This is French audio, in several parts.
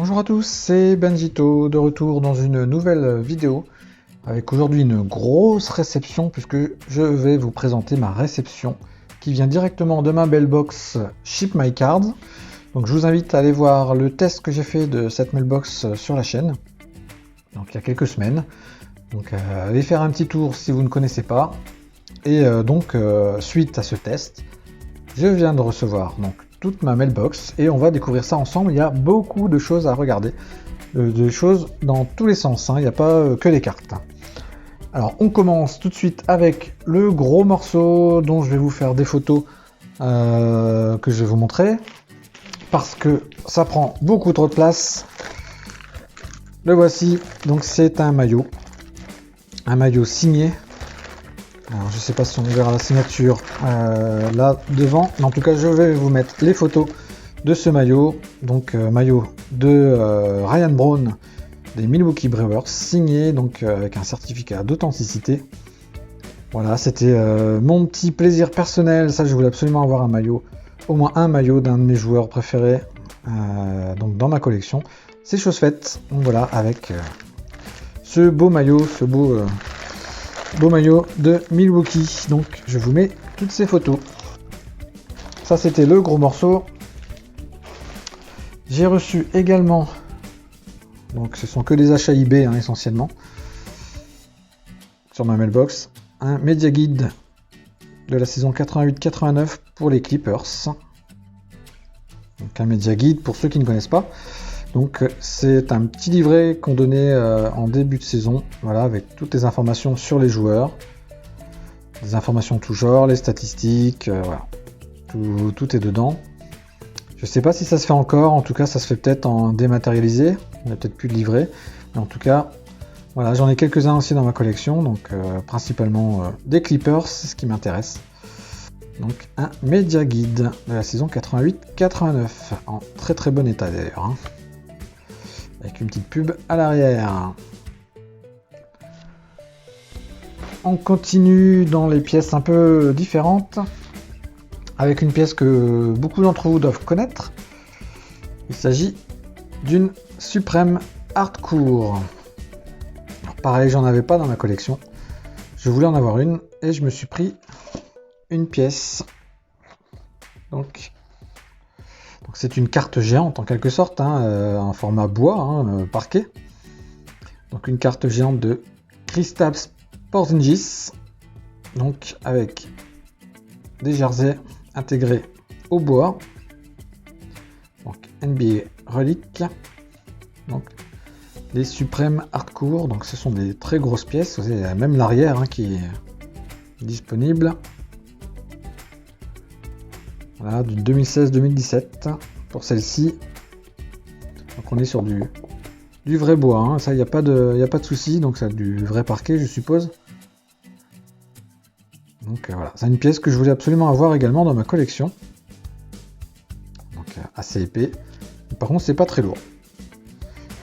Bonjour à tous, c'est Benjito, de retour dans une nouvelle vidéo avec aujourd'hui une grosse réception puisque je vais vous présenter ma réception qui vient directement de ma mailbox Ship My Cards. Donc je vous invite à aller voir le test que j'ai fait de cette mailbox sur la chaîne, donc il y a quelques semaines. Donc allez faire un petit tour si vous ne connaissez pas. Et suite à ce test, je viens de recevoir donc toute ma mailbox et on va découvrir ça ensemble. Il y a beaucoup de choses à regarder, de choses dans tous les sens, hein. Il n'y a pas que les cartes. Alors on commence tout de suite avec le gros morceau dont je vais vous faire des photos que je vais vous montrer parce que ça prend beaucoup trop de place. Le voici, donc c'est un maillot signé. Alors je sais pas si on verra la signature là devant, mais en tout cas je vais vous mettre les photos de ce maillot, donc maillot de Ryan Brown des Milwaukee Brewers, signé donc avec un certificat d'authenticité. Voilà, c'était mon petit plaisir personnel, ça je voulais absolument avoir un maillot, au moins un maillot d'un de mes joueurs préférés donc dans ma collection. C'est chose faite, donc voilà, avec ce beau maillot, beau maillot de Milwaukee. Donc je vous mets toutes ces photos. Ça c'était le gros morceau. J'ai reçu également, donc ce sont que des achats eBay hein, essentiellement, sur ma mailbox, un Media Guide de la saison 88-89 pour les Clippers. Donc un Media Guide pour ceux qui ne connaissent pas. Donc c'est un petit livret qu'on donnait en début de saison, voilà, avec toutes les informations sur les joueurs, des informations tout genre, les statistiques, voilà, tout est dedans. Je sais pas si ça se fait encore, en tout cas ça se fait peut-être en dématérialisé, il n'y a peut-être plus de livret, mais en tout cas, voilà, j'en ai quelques-uns aussi dans ma collection, donc principalement des Clippers, c'est ce qui m'intéresse. Donc un Media Guide de la saison 88-89, en très très bon état d'ailleurs, hein. Avec une petite pub à l'arrière. On continue dans les pièces un peu différentes, avec une pièce que beaucoup d'entre vous doivent connaître. Il s'agit d'une Supreme Hardcore. Alors pareil, j'en avais pas dans ma collection. Je voulais en avoir une et je me suis pris une pièce. Donc c'est une carte géante en quelque sorte, hein, en format bois, hein, parquet. Donc une carte géante de Kristaps Porzingis, donc avec des jerseys intégrés au bois. Donc NBA Relic. Donc les Supreme Hardcore, donc ce sont des très grosses pièces. Vous avez même l'arrière hein, qui est disponible. Voilà, du 2016-2017 pour celle-ci. Donc on est sur du vrai bois, hein. Ça il n'y a pas de souci, donc c'est du vrai parquet je suppose. Donc voilà, c'est une pièce que je voulais absolument avoir également dans ma collection. Donc assez épais. Par contre c'est pas très lourd.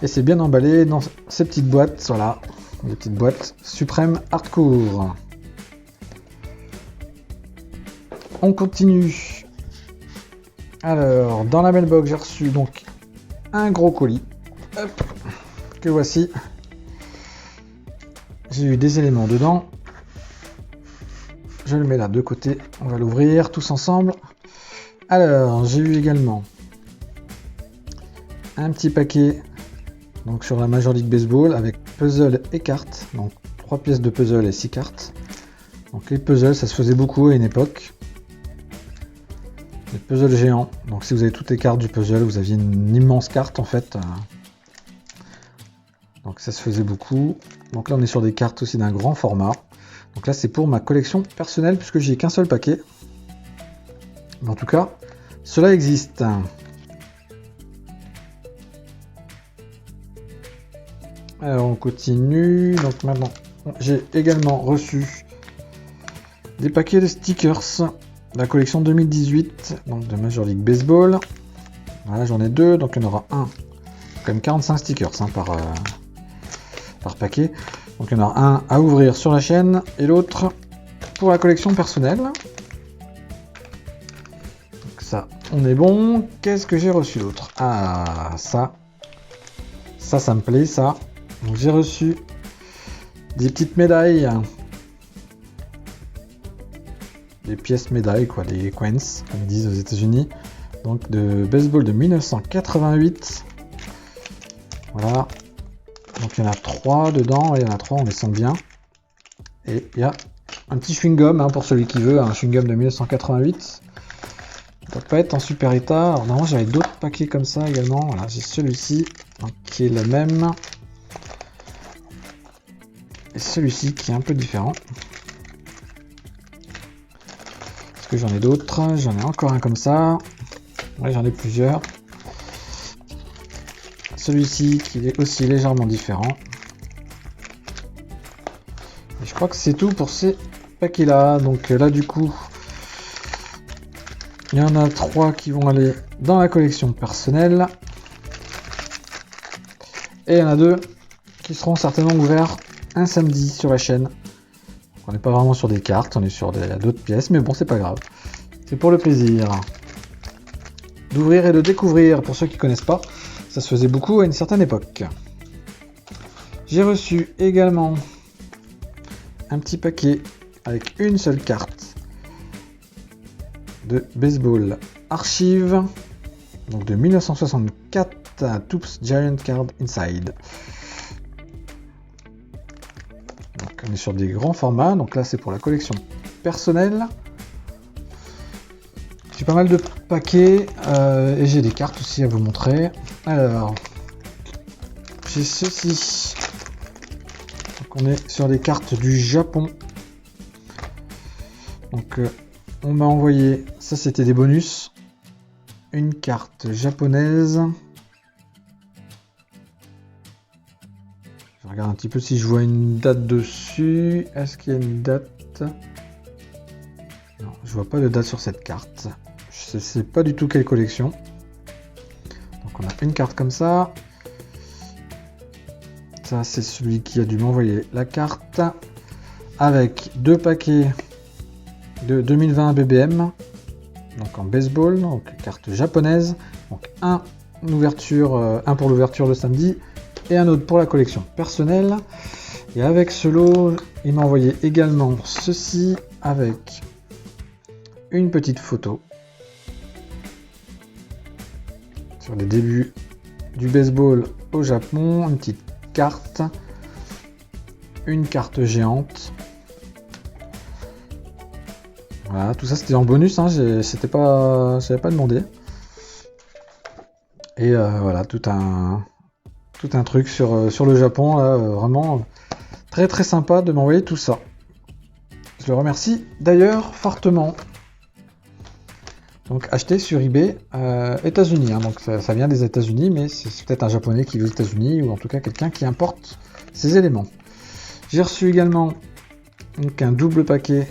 Et c'est bien emballé dans ces petites boîtes, voilà, des petites boîtes Supreme Hardcore. On continue. Alors, dans la mailbox, j'ai reçu donc un gros colis. Hop, que voici. J'ai eu des éléments dedans. Je le mets là de côté. On va l'ouvrir tous ensemble. Alors, j'ai eu également un petit paquet donc sur la Major League Baseball avec puzzle et cartes. Donc 3 pièces de puzzle et 6 cartes. Donc les puzzles, ça se faisait beaucoup à une époque. Les puzzles géants, donc si vous avez toutes les cartes du puzzle, vous aviez une immense carte en fait. Donc ça se faisait beaucoup. Donc là on est sur des cartes aussi d'un grand format. Donc là c'est pour ma collection personnelle puisque j'ai qu'un seul paquet. Mais en tout cas, cela existe. Alors on continue. Donc maintenant, j'ai également reçu des paquets de stickers. La collection 2018 donc de Major League Baseball. Voilà, j'en ai deux, donc il y en aura un. Quand même 45 stickers hein, par paquet. Donc il y en a un à ouvrir sur la chaîne et l'autre pour la collection personnelle. Donc ça, on est bon. Qu'est-ce que j'ai reçu d'autre? Ah, ça. Ça me plaît, ça. Donc j'ai reçu des petites médailles. Des pièces médailles, quoi, des coins, comme ils disent aux États-Unis. Donc de baseball de 1988. Voilà. Donc il y en a 3 dedans, il y en a 3, on les sent bien. Et il y a un petit chewing-gum, hein, pour celui qui veut, un chewing-gum de 1988. Il ne doit pas être en super état. Alors normalement j'avais d'autres paquets comme ça également. Voilà, j'ai celui-ci, qui est le même. Et celui-ci qui est un peu différent. Est-ce que j'en ai d'autres? J'en ai encore un comme ça. Ouais, j'en ai plusieurs. Celui-ci qui est aussi légèrement différent. Et je crois que c'est tout pour ces paquets là. Donc là du coup, il y en a 3 qui vont aller dans la collection personnelle. Et il y en a 2 qui seront certainement ouverts un samedi sur la chaîne. Donc, on n'est pas vraiment sur des cartes, on est sur d'autres pièces, mais bon, c'est pas grave. C'est pour le plaisir d'ouvrir et de découvrir, pour ceux qui connaissent pas. Ça se faisait beaucoup à une certaine époque. J'ai reçu également un petit paquet avec une seule carte de baseball archive, donc de 1964 à Toops Giant Card Inside. Donc on est sur des grands formats, donc là c'est pour la collection personnelle. J'ai pas mal de paquets et j'ai des cartes aussi à vous montrer. Alors, j'ai ceci. Donc on est sur des cartes du Japon. Donc on m'a envoyé, ça c'était des bonus, une carte japonaise. Je regarde un petit peu si je vois une date dessus. Est-ce qu'il y a une date? Non, je vois pas de date sur cette carte. Je sais pas du tout quelle collection. Donc on a une carte comme ça. Ça c'est celui qui a dû m'envoyer la carte. Avec 2 paquets de 2020 BBM. Donc en baseball, donc carte japonaise. Donc un pour l'ouverture le samedi. Et un autre pour la collection personnelle. Et avec ce lot, il m'a envoyé également ceci avec une petite photo sur les débuts du baseball au Japon, une petite carte, une carte géante. Voilà, tout ça c'était en bonus, hein, j'avais pas demandé. Et voilà, tout un truc sur le Japon, là, vraiment très très sympa de m'envoyer tout ça. Je le remercie d'ailleurs fortement. Donc acheté sur eBay États-Unis, hein, donc ça vient des États-Unis, mais c'est peut-être un japonais qui vit aux États-Unis ou en tout cas quelqu'un qui importe ces éléments. J'ai reçu également donc, un double paquet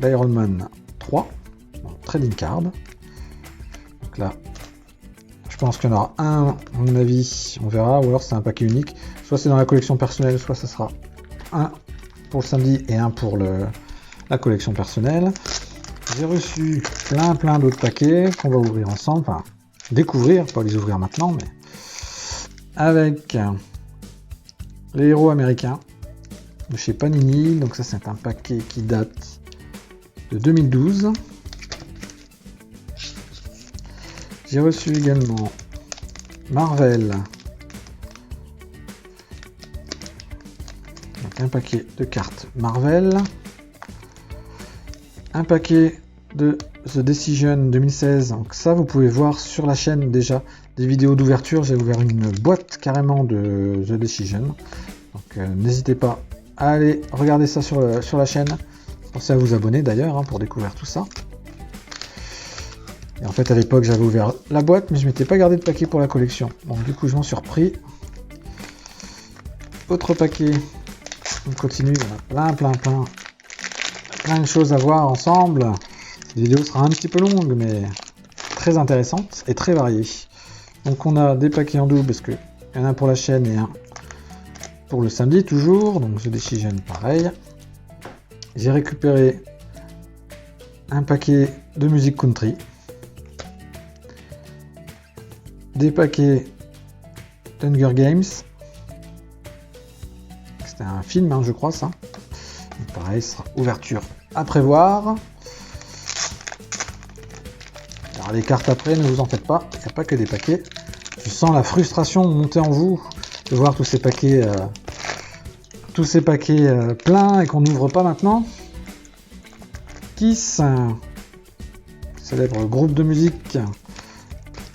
d'Iron Man 3, donc, trading card. Donc là, je pense qu'il y en aura un, à mon avis, on verra, ou alors c'est un paquet unique. Soit c'est dans la collection personnelle, soit ça sera un pour le samedi et un pour la collection personnelle. J'ai reçu plein d'autres paquets qu'on va ouvrir ensemble, enfin découvrir, pas les ouvrir maintenant, mais avec les héros américains de chez Panini. Donc ça c'est un paquet qui date de 2012. J'ai reçu également Marvel, donc un paquet de cartes Marvel. Un paquet de The Decision 2016, donc ça vous pouvez voir sur la chaîne déjà des vidéos d'ouverture. J'ai ouvert une boîte carrément de The Decision, donc n'hésitez pas à aller regarder ça sur la chaîne. Pensez à vous abonner d'ailleurs, hein, pour découvrir tout ça. Et en fait à l'époque j'avais ouvert la boîte mais je m'étais pas gardé de paquet pour la collection, donc du coup je m'en suis repris. Autre paquet, on continue, on a plein de choses à voir ensemble. La vidéo sera un petit peu longue mais très intéressante et très variée. Donc on a des paquets en double parce qu'il y en a un pour la chaîne et un pour le samedi toujours, donc The Decision pareil. J'ai récupéré un paquet de musique country, des paquets d'Hunger Games, C'était un film, hein, je crois, ça. Donc, pareil, ce sera ouverture à prévoir. Alors, les cartes après, ne vous en faites pas. Il n'y a pas que des paquets. Je sens la frustration monter en vous de voir tous ces paquets pleins et qu'on n'ouvre pas maintenant. Kiss, célèbre groupe de musique.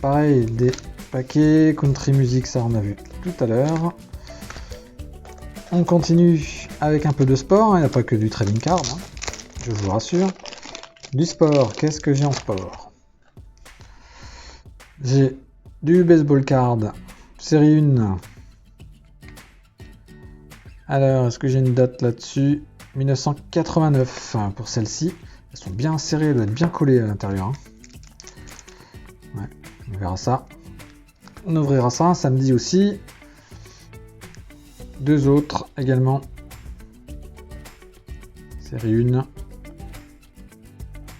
Pareil, des paquets country music, ça on a vu tout à l'heure. On continue avec un peu de sport, hein, il n'y a pas que du trading card, hein, je vous rassure. Du sport, qu'est-ce que j'ai en sport? J'ai du baseball card, série 1. Alors, est-ce que j'ai une date là-dessus? 1989 pour celle-ci. Elles sont bien serrées, elles doivent être bien collées à l'intérieur. Hein. Ouais, on verra ça. On ouvrira ça un samedi aussi. 2 autres également. Série 1.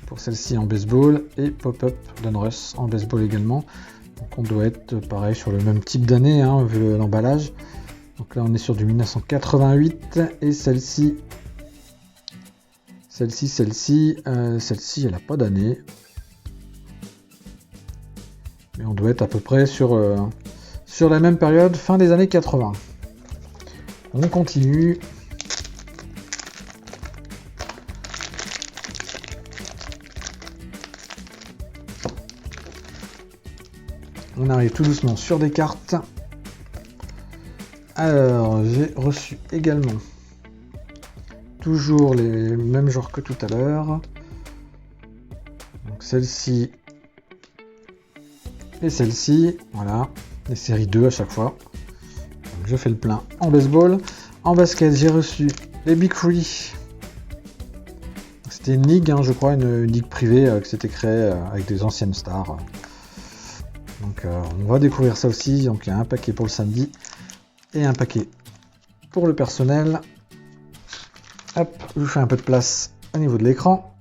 Pour celle-ci en baseball. Et Pop-Up Donruss en baseball également. Donc on doit être pareil sur le même type d'année, hein, vu l'emballage. Donc là on est sur du 1988. Et celle-ci, elle n'a pas d'année. Mais on doit être à peu près sur la même période, fin des années 80. On continue. On arrive tout doucement sur des cartes. Alors, j'ai reçu également toujours les mêmes genres que tout à l'heure. Donc celle-ci et celle-ci, voilà, les séries 2 à chaque fois. Donc je fais le plein en baseball. En basket, j'ai reçu les Big Free. C'était une ligue, hein, je crois, une ligue privée qui s'était créée avec des anciennes stars. Donc on va découvrir ça aussi. Donc il y a un paquet pour le samedi et un paquet pour le personnel. Hop, je vous fais un peu de place au niveau de l'écran.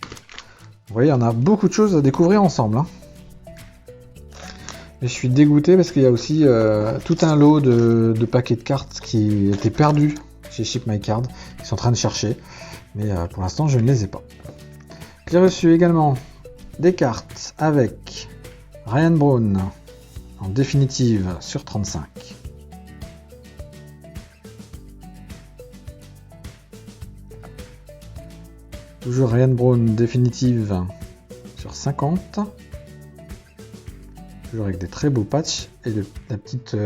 Vous voyez, on a beaucoup de choses à découvrir ensemble. Hein. Et je suis dégoûté parce qu'il y a aussi tout un lot de paquets de cartes qui étaient perdus chez Ship My Card. Ils sont en train de chercher, mais pour l'instant je ne les ai pas. J'ai reçu également des cartes avec Ryan Braun en définitive sur 35. Toujours Ryan Braun définitive sur 50. Toujours avec des très beaux patchs et la petite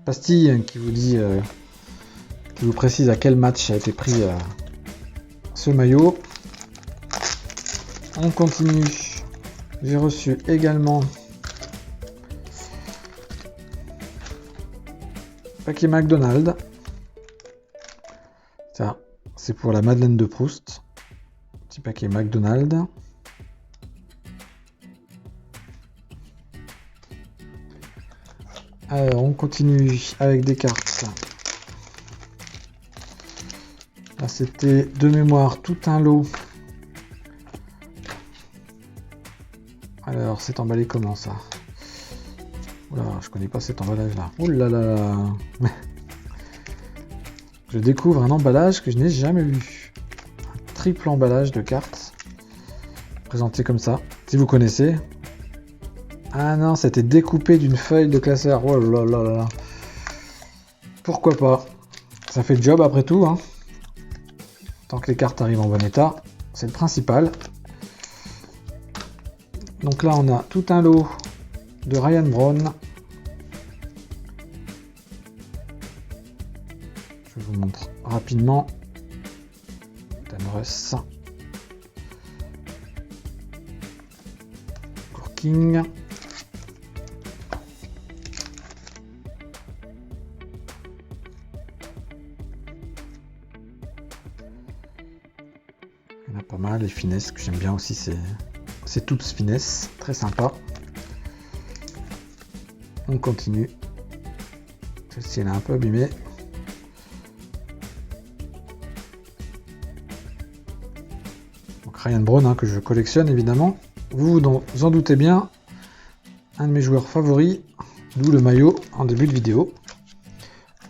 pastille qui vous dit, qui vous précise à quel match a été pris ce maillot. On continue. J'ai reçu également paquet McDonald's. Ça, c'est pour la Madeleine de Proust. Petit paquet McDonald's. Alors, on continue avec des cartes. Là, c'était de mémoire tout un lot. Alors, c'est emballé comment ça? Oula, je connais pas cet emballage là. Oulala. Je découvre un emballage que je n'ai jamais vu. Un triple emballage de cartes. Présenté comme ça. Si vous connaissez. Ah non, c'était découpé d'une feuille de classeur. Oh là là là là. Pourquoi pas? Ça fait le job après tout. Hein. Tant que les cartes arrivent en bon état, c'est le principal. Donc là, on a tout un lot de Ryan Braun. Je vous montre rapidement. Donruss. Corking. Il y en a pas mal, les finesses que j'aime bien aussi, c'est toutes finesses, très sympa. On continue. Celle-ci elle est un peu abîmée. Donc Ryan Braun hein, que je collectionne évidemment. Vous en doutez bien, un de mes joueurs favoris, d'où le maillot en début de vidéo.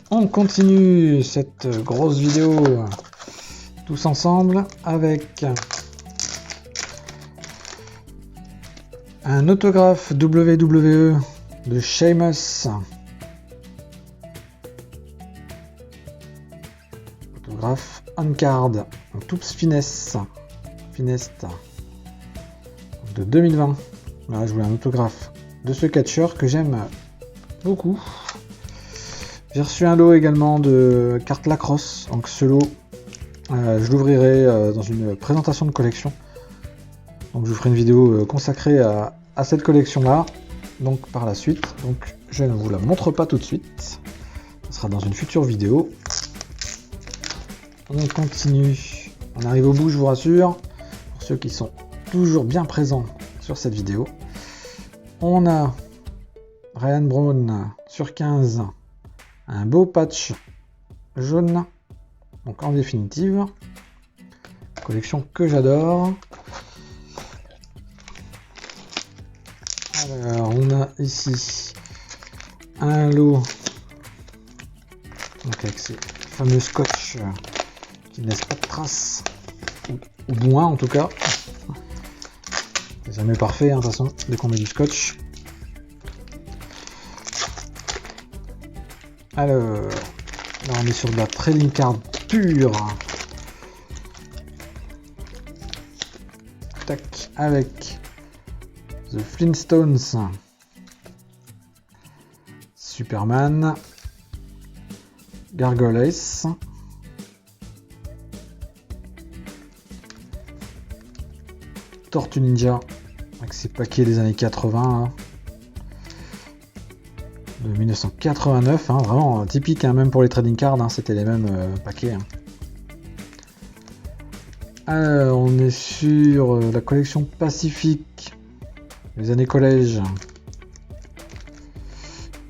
On continue cette grosse vidéo tous ensemble avec un autographe WWE de Sheamus. Autographe on card en Toops Finesse de 2020. Là, je voulais un autographe de ce catcheur que j'aime beaucoup. J'ai reçu un lot également de cartes Lacrosse. Donc ce lot, je l'ouvrirai dans une présentation de collection. Donc je vous ferai une vidéo consacrée à cette collection là. Donc par la suite. Donc je ne vous la montre pas tout de suite. Ce sera dans une future vidéo. On continue. On arrive au bout, je vous rassure. Pour ceux qui sont toujours bien présents sur cette vidéo. On a Ryan Braun sur 15. Un beau patch jaune. Donc en définitive. Collection que j'adore. Alors on a ici un lot. Donc avec ces fameux scotch qui ne laissent pas de traces. Ou moins en tout cas. C'est jamais parfait, hein, de toute façon, dès qu'on met du scotch. Alors, là on est sur de la trading card pure. Tac, avec The Flintstones, Superman, Gargoyle Ace, Tortue Ninja, avec ses paquets des années 80, hein, de 1989, hein, vraiment typique, hein, même pour les trading cards, hein, c'était les mêmes paquets. Hein. Alors, on est sur la collection Pacifique, les années collège,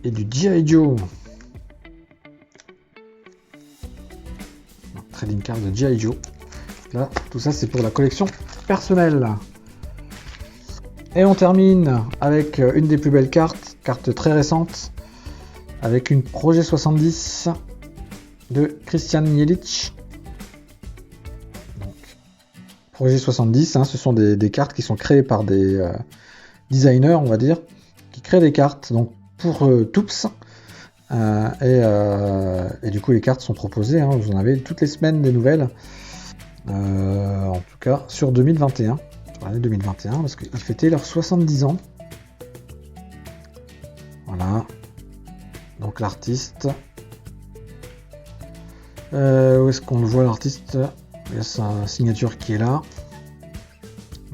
et du G.I. Joe. Trading card de G.I. Joe. Là, tout ça c'est pour la collection personnelle. Et on termine avec une des plus belles cartes, carte très récente, avec une Projet 70 de Christian Yelich. Donc, Projet 70, hein, ce sont des cartes qui sont créées par des designers, on va dire, qui créent des cartes donc pour Toops. Et du coup les cartes sont proposées, hein, vous en avez toutes les semaines des nouvelles, en tout cas sur 2021, sur l'année 2021, parce qu'ils fêtaient leurs 70 ans. Voilà, donc l'artiste, où est-ce qu'on le voit l'artiste? Il y a sa signature qui est là,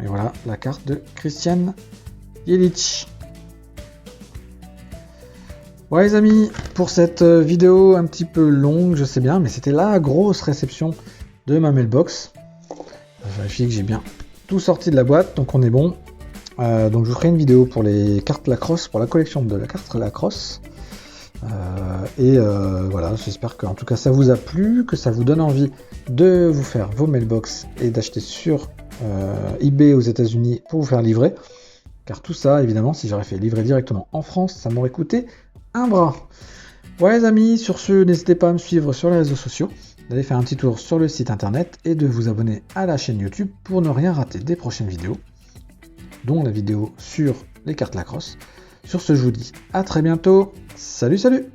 et voilà la carte de Christian Yelich. Ouais les amis, pour cette vidéo un petit peu longue, je sais bien, mais c'était la grosse réception de ma mailbox. Je vérifie que j'ai bien tout sorti de la boîte, donc on est bon. Donc je vous ferai une vidéo pour les cartes Lacrosse, pour la collection de la carte Lacrosse. Voilà, j'espère que en tout cas ça vous a plu, que ça vous donne envie de vous faire vos mailbox et d'acheter sur eBay aux États-Unis pour vous faire livrer. Car tout ça, évidemment, si j'aurais fait livrer directement en France, ça m'aurait coûté un bras. Ouais les amis, sur ce, n'hésitez pas à me suivre sur les réseaux sociaux, d'aller faire un petit tour sur le site internet et de vous abonner à la chaîne YouTube pour ne rien rater des prochaines vidéos, dont la vidéo sur les cartes Lacrosse. Sur ce, je vous dis à très bientôt. Salut, salut!